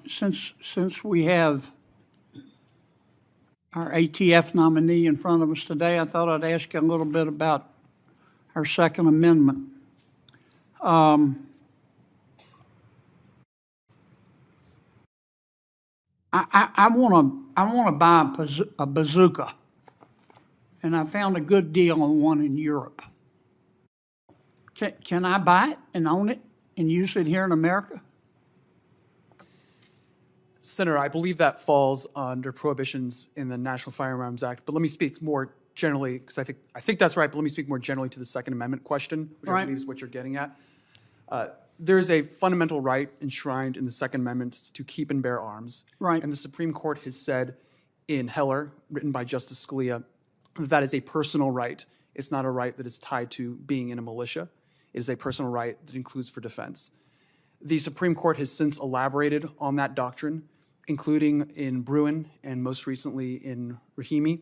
Since we have our ATF nominee in front of us today, I thought I'd ask you a little bit about our Second Amendment. I want to buy a bazooka, and I found a good deal on one in Europe. Can I buy it and own it and use it here in America? Senator, I believe that falls under prohibitions in the National Firearms Act, but let me speak more generally, because I think that's right, but let me speak more generally to the Second Amendment question, which I believe is what you're getting at. There is a fundamental right enshrined in the Second Amendment to keep and bear arms. Right. And the Supreme Court has said in Heller, written by Justice Scalia, that that is a personal right. It's not a right that is tied to being in a militia. It is a personal right that includes for defense. The Supreme Court has since elaborated on that doctrine, including in Bruin and most recently in Rahimi.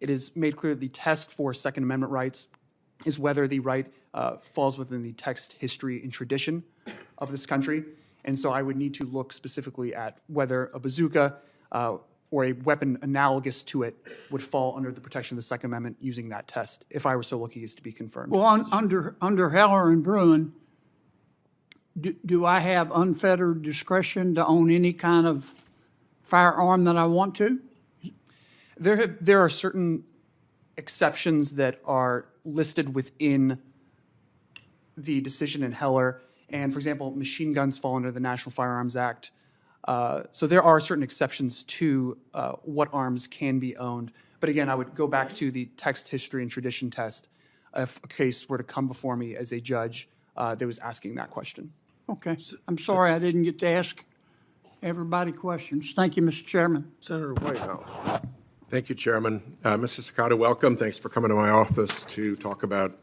It is made clear that the test for Second Amendment rights is whether the right falls within the text, history, and tradition of this country. And so I would need to look specifically at whether a bazooka or a weapon analogous to it would fall under the protection of the Second Amendment using that test, if I were so lucky as to be confirmed. Well, under Heller and Bruin, do I have unfettered discretion to own any kind of firearm that I want to? There are certain exceptions that are listed within the decision in Heller. And for example, machine guns fall under the National Firearms Act. So there are certain exceptions to what arms can be owned. But again, I would go back to the text, history, and tradition test if a case were to come before me as a judge that was asking that question. Okay. I'm sorry I didn't get to ask everybody questions. Thank you, Mr. Chairman. Senator Whitehouse. Thank you, Chairman. Mr. Sakata, welcome. Thanks for coming to my office to talk about